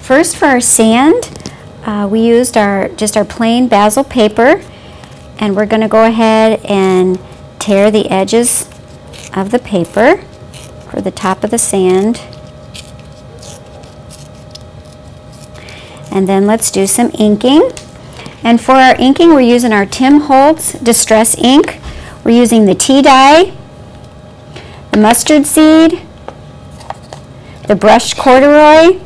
First, for our sand, we used just our plain basil paper, and we're going to go ahead and tear the edges of the paper for the top of the sand. And then let's do some inking. And for our inking, we're using our Tim Holtz Distress ink. We're using the tea dye, the mustard seed, the brushed corduroy,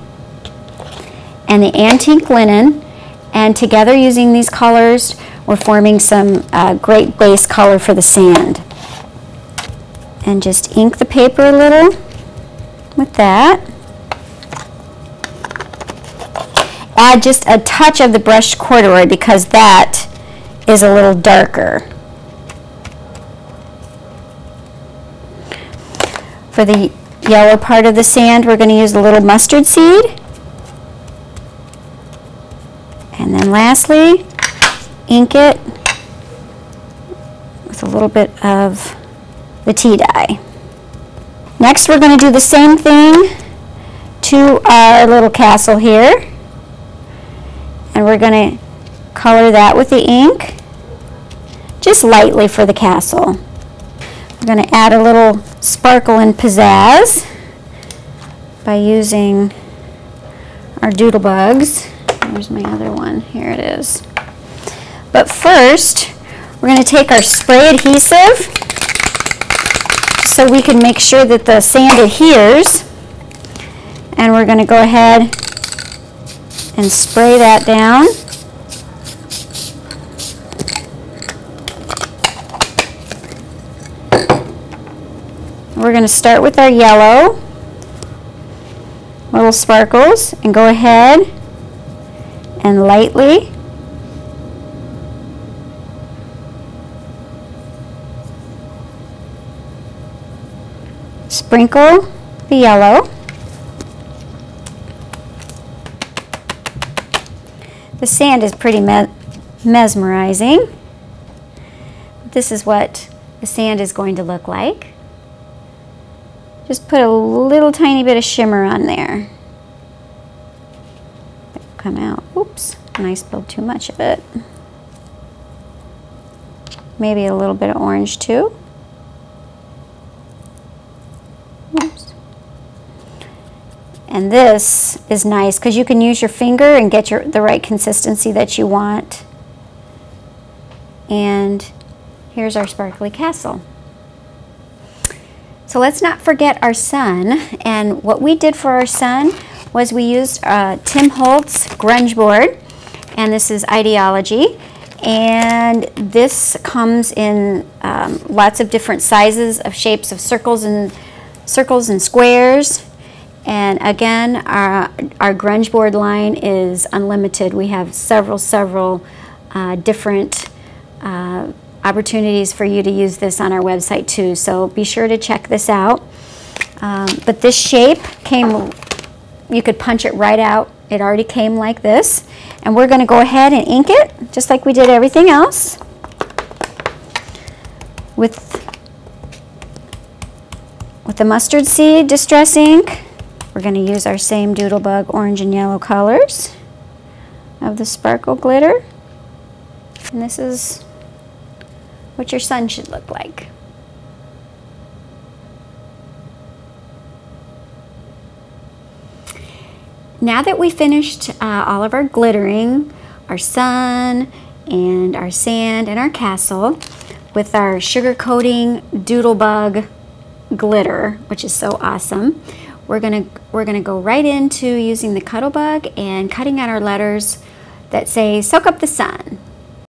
and the antique linen. And together, using these colors, we're forming some great base color for the sand. And just ink the paper a little with that. Add just a touch of the brushed corduroy because that is a little darker. For the yellow part of the sand, we're going to use a little mustard seed. And then lastly, ink it with a little bit of the tea dye. Next, we're going to do the same thing to our little castle here. And we're going to color that with the ink, just lightly for the castle. We're going to add a little sparkle and pizzazz by using our Doodlebugs. Where's my other one? Here it is. But first, we're going to take our spray adhesive so we can make sure that the sand adheres. And we're going to go ahead and spray that down. We're going to start with our yellow little sparkles and go ahead and lightly sprinkle the yellow. The sand is pretty mesmerizing. This is what the sand is going to look like. Just put a little tiny bit of shimmer on there. Come out. Oops, and I spilled too much of it. Maybe a little bit of orange too. Oops. And this is nice because you can use your finger and get the right consistency that you want. And here's our sparkly castle. So let's not forget our sun. And what we did for our sun was we used Tim Holtz grunge board, and this is Ideology. And this comes in lots of different sizes of shapes of circles and squares. And again, our grunge board line is unlimited. We have several different opportunities for you to use this on our website too. So be sure to check this out. But this shape came, you could punch it right out. It already came like this. And we're going to go ahead and ink it just like we did everything else with the mustard seed distress ink. We're going to use our same Doodlebug orange and yellow colors of the sparkle glitter. And this is what your sun should look like. Now that we finished all of our glittering, our sun and our sand and our castle with our sugar coating Doodlebug glitter, which is so awesome, we're gonna go right into using the Cuttlebug and cutting out our letters that say soak up the sun.